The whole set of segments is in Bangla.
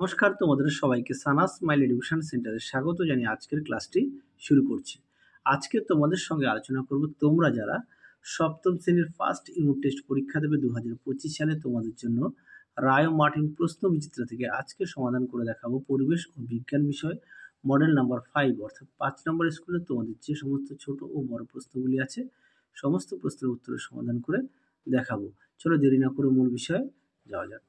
নমস্কার, তোমাদের সবাইকে সানাস স্মাইল এডুকেশন সেন্টারে স্বাগত জানিয়ে আজকের ক্লাসটি শুরু করছি। আজকে তোমাদের সঙ্গে আলোচনা করব তোমরা যারা সপ্তম শ্রেণীর ফার্স্ট ইউনিট টেস্ট পরীক্ষা দেবে 2025 সালে তোমাদের জন্য রায় ও মার্টিন প্রশ্ন বিচিত্রা থেকে আজকে সমাধান করে দেখাবো পরিবেশ ও বিজ্ঞান বিষয় মডেল নাম্বার 5 অর্থাৎ 5 নম্বর স্কুলে তোমাদের যে সমস্ত ছোট ও বড় প্রশ্নগুলি আছে সমস্ত প্রশ্নের উত্তরের সমাধান করে দেখাবো। চলো দেরি না করে মূল বিষয়ে যাওয়া যাক।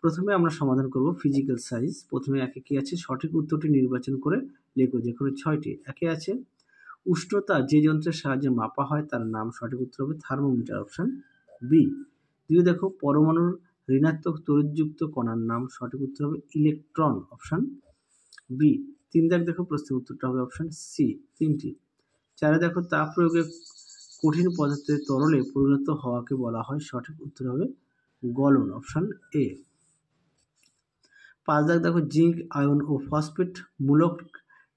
প্রথমে আমরা সমাধান করব ফিজিক্যাল সায়েন্স। প্রথমে একে কি আছে, সঠিক উত্তরটি নির্বাচন করে লেখো, যে কোনো 6টি। একে আছে উষ্ণতা যে যন্ত্রের সাহায্যে মাপা হয় তার নাম, সঠিক উত্তর হবে থার্মোমিটার, অপশন বি। দুই দেখো পরমাণুর ঋণাত্মক তড়িৎযুক্ত কণার নাম, সঠিক উত্তর হবে ইলেকট্রন, অপশন বি। 3 দেখো প্রশ্নের উত্তরটা হবে অপশন সি, 3টি। 4 দেখো তাপ প্রয়োগে কঠিন পদার্থের তরলে পরিণত হওয়াকে বলা হয়, সঠিক উত্তর হবে গলন, অপশন এ। 5 দেখো জিঙ্ক আয়ন ও ফসফেট মূলক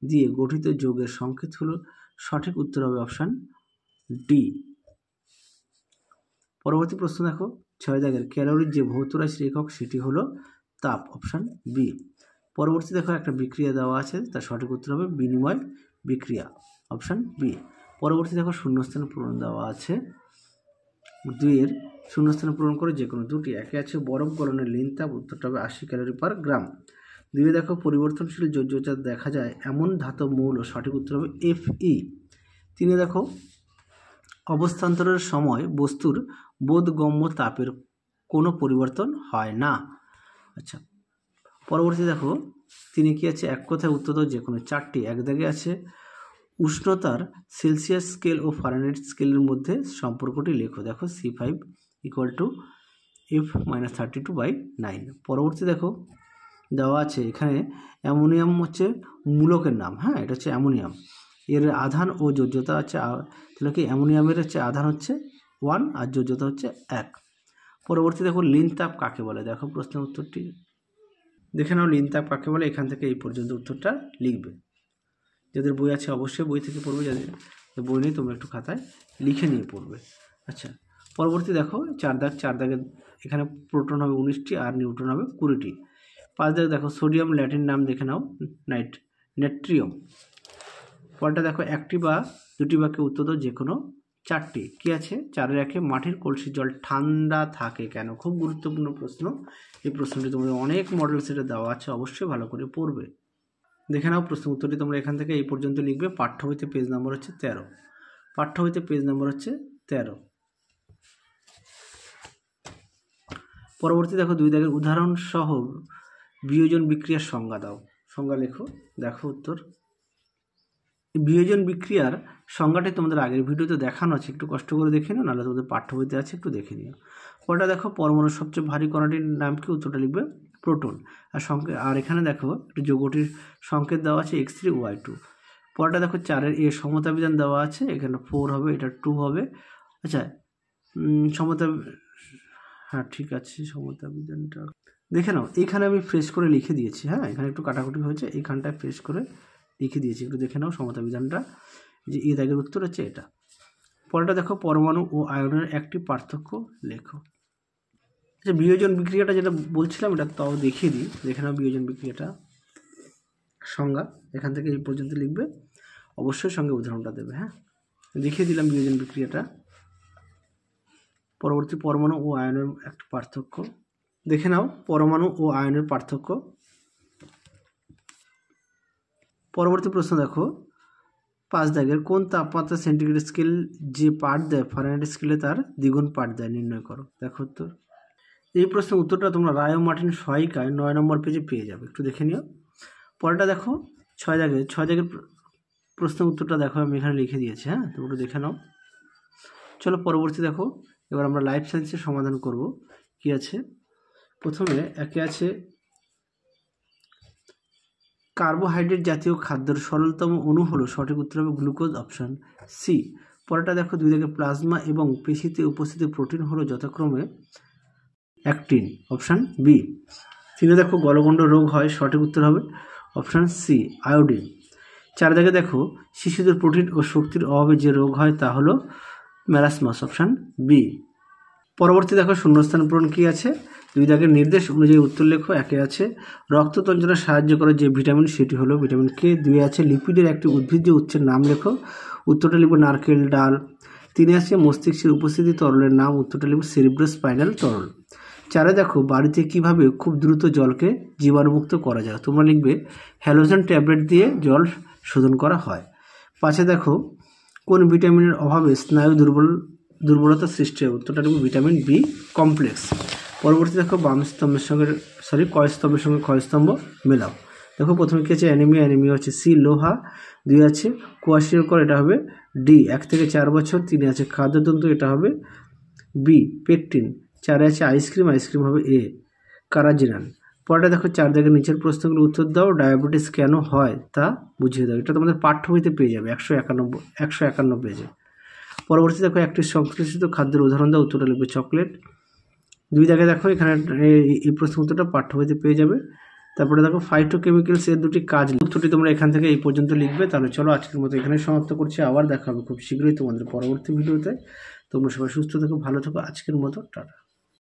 দিয়ে গঠিত যৌগের সংকেত হলো, সঠিক উত্তর হবে অপশন ডি। পরবর্তী প্রশ্ন দেখো 6 দাগের ক্যালোরির যে ভৌত রাশির একক সেটি হলো তাপ, অপশন বি। পরবর্তী দেখো একটা বিক্রিয়া দেওয়া আছে, তার সঠিক উত্তর হবে বিনিময় বিক্রিয়া, অপশন বি। পরবর্তী দেখো শূন্যস্থান পূরণ দেওয়া আছে, 2 এর শূন্যস্থান পূরণ করে যে কোনো দুটি। একে আছে বরফ গলনের লিন তাপ, উত্তরটা হবে 80 ক্যালোরি পার গ্রাম। 2 দেখো পরিবর্তনশীল যোজ্যতা দেখা যায় এমন ধাতব মৌল, সঠিক উত্তর হবে Fe। 3 দেখো অবস্থান্তরের সময় বস্তুর বোধগম্য তাপের কোনো পরিবর্তন হয় না। আচ্ছা, পরবর্তী দেখো 3 কি আছে, এক কথায় উত্তর যে কোনো 4টি। এক দাগে আছে উষ্ণতার সেলসিয়াস স্কেল ও ফারেনহাইট স্কেলের মধ্যে সম্পর্কটি লেখো, দেখো C5 = F-32/9। পরবর্তী দেখো দেওয়া আছে এখানে অ্যামোনিয়াম হচ্ছে মূলকের নাম, হ্যাঁ এটা হচ্ছে অ্যামোনিয়াম, এর আধান ও যোজ্যতা আছে, তাহলে কি অ্যামোনিয়ামের হচ্ছে আধান হচ্ছে 1 আর যোজ্যতা হচ্ছে 1। পরবর্তী দেখো লিন তাপ কাকে বলে, দেখো প্রশ্নের উত্তরটি দেখে নাও, লিন তাপ কাকে বলে, এখান থেকে এই পর্যন্ত উত্তরটা লিখবে। যাদের বই আছে অবশ্যই বই থেকে পড়বে, যাদের বই নেই তোমরা একটু খাতায় লিখে নিয়ে পড়বে। আচ্ছা, পরবর্তী দেখো 4 দাগে এখানে প্রোটন হবে 19টি আর নিউট্রন হবে 20টি। 5 দাগে দেখো সোডিয়াম ল্যাটিন নাম দেখে নাও নেট্রিয়াম। পরটা দেখো একটি বা দুটি বাক্যে উত্তর দাও যে কোনো 4টি। কি আছে 4-এর 1 মাটির কলসির জল ঠান্ডা থাকে কেন, খুব গুরুত্বপূর্ণ প্রশ্ন। এই প্রশ্নটি তোমাদের অনেক মডেল সেটে দেওয়া আছে, অবশ্যই ভালো করে পড়বে। দেখে নাও প্রশ্ন উত্তরটি তোমরা এখান থেকে এই পর্যন্ত লিখবে। পাঠ্য বইতে পেজ নাম্বার হচ্ছে 13, পাঠ্য বইতে পেজ নাম্বার হচ্ছে 13। পরবর্তী দেখো 2 দাগের উদাহরণ সহ বিয়োজন বিক্রিয়ার সংজ্ঞা দাও, সংজ্ঞা লেখো, দেখো উত্তর। বিয়োজন বিক্রিয়ার সংজ্ঞাটি তোমাদের আগের ভিডিওতে দেখানো আছে, একটু কষ্ট করে দেখে নিও, নাহলে তোমাদের পাঠ্য বইতে আছে, একটু দেখে নিও। পরটা দেখো পরমাণুর সবচেয়ে ভারী কণাটির নাম কি, উত্তরটা লিখবে প্রোটন। আর এখানে দেখো একটু যৌগটির সংকেত দেওয়া আছে X3Y2। পরটা দেখো 4-এর এ সমতা বিধান দেওয়া আছে, এখানে 4 হবে, এটা 2 হবে। আচ্ছা সমতা, হ্যাঁ ঠিক আছে, সমতা বিধানটা দেখে নাও, এখানে আমি ফ্রেশ করে লিখে দিয়েছি, হ্যাঁ এখানে একটু কাটাকুটি হয়েছে, এইখানটায় ফ্রেশ করে লিখে দিয়েছি, একটু দেখে নাও সমতা বিধানটা, যে এ দাগের উত্তর হচ্ছে এটা। পরেরটা দেখো পরমাণু ও আয়নের একটি পার্থক্য লেখো। আচ্ছা, বিয়োজন বিক্রিয়াটা যেটা বলছিলাম এটা তাও দেখিয়ে দিই, দেখে নাও বিয়োজন বিক্রিয়াটা সংজ্ঞা, এখান থেকে এই পর্যন্ত লিখবে, অবশ্যই সঙ্গে উদাহরণটা দেবে, হ্যাঁ দেখিয়ে দিলাম বিয়োজন বিক্রিয়াটা। পরবর্তী পরমাণু ও আয়নের একটা পার্থক্য দেখে নাও, পরমাণু ও আয়নের পার্থক্য। পরবর্তী প্রশ্ন দেখো 5 দাগের কোন তাপমাত্রা সেন্টিগ্রেড স্কেল যে পাঠ দেয় ফারেনহাইট স্কেলে তার দ্বিগুণ পাঠ দেয়, নির্ণয় করো, দেখো উত্তর। এই প্রশ্নের উত্তরটা তোমরা রায় ও মার্টিন সহায়িকায় 9 নম্বর পেজে পেয়ে যাবে, একটু দেখে নিও। পরেরটা দেখো 6 দাগের প্রশ্নের উত্তরটা দেখো আমি এখানে লিখে দিয়েছি, হ্যাঁ তুমি একটু দেখে নাও। চলো পরবর্তী দেখো, এবার আমরা লাইফ সায়েন্সের সমাধান করব। কি আছে প্রথমে একে আছে কার্বোহাইড্রেট জাতীয় খাদ্যের সরলতম অণু হলো, সঠিক উত্তর হবে গ্লুকোজ, অপশন সি। পরেরটা দেখো 2 দাগে প্লাজমা এবং পেশিতে উপস্থিত প্রোটিন হলো যথাক্রমে অ্যাক্টিন, অপশন বি। 3 দেখো গলগণ্ড রোগ হয়, সঠিক উত্তর হবে অপশন সি আয়োডিন। 4 দাগে দেখো শিশুদের প্রোটিন ও শক্তির অভাবে যে রোগ হয় তা হলো মেলাসমাস, অপশন বি। পরবর্তী দেখো শূন্যস্থান পূরণ কি আছে, 2 দাগের নির্দেশ অনুযায়ী উত্তর লেখো। 1 আছে রক্ত তঞ্চনে সাহায্য করে যে ভিটামিন সেটি হলো ভিটামিন কে। 2 আছে লিপিডের একটি উদ্ভিজ্জ উৎসের নাম লেখো, উত্তরটা লিখবো নারকেল ডাল। 3 আছে মস্তিষ্কের উপস্থিতি তরলের নাম, উত্তরটা লিখবো সেরিব্রোস্পাইনাল তরল। 4 দেখো বাড়িতে কিভাবে খুব দ্রুত জলকে জীবাণুমুক্ত করা যায়, তোমরা লিখবে হ্যালোজেন ট্যাবলেট দিয়ে জল শোধন করা হয়। 5 দেখো কোন ভিটামিনের অভাবে স্নায়ু দুর্বলতা সৃষ্টি হয়, উত্তরটা লিখবো ভিটামিন বি কমপ্লেক্স। পরবর্তী দেখো বাম স্তম্ভের সঙ্গে কয় স্তম্ভের সঙ্গে ক্ষয় স্তম্ভ মেলাও। দেখো প্রথমে কি আছে অ্যানিমিয়া হচ্ছে সি লোহা। 2 আছে কোয়াশিওকর, এটা হবে ডি 1 থেকে 4 বছর। 3 আছে খাদ্যতন্তু, এটা হবে বি পেকটিন। 4 আছে আইসক্রিম হবে এ কারাজিনান। পরেটা দেখো 4 দাগের নিচের প্রশ্নগুলো উত্তর দাও। ডায়াবেটিস কেন হয় তা বুঝিয়ে দাও, এটা তোমাদের পাঠ্য বইতে পেয়ে যাবে 151 পেজে। পরবর্তী দেখো একটি সংশ্লেষিত খাদ্যের উদাহরণ দাও, উত্তরটা লিখবে চকলেট। 2 দাগে দেখো এখানে এই প্রশ্ন উত্তরটা পাঠ্য বইতে পেয়ে যাবে। তারপরে দেখো ফাইটোকেমিক্যালস এর দুটি কাজ, উত্তরটি তোমরা এখান থেকে এই পর্যন্ত লিখবে। তাহলে চলো আজকের মতো এখানে সমাপ্ত করছি, আবার দেখা হবে খুব শীঘ্রই তোমাদের পরবর্তী ভিডিওতে। তোমরা সবাই সুস্থ থেকো, ভালো থেকো, আজকের মতো টাটা।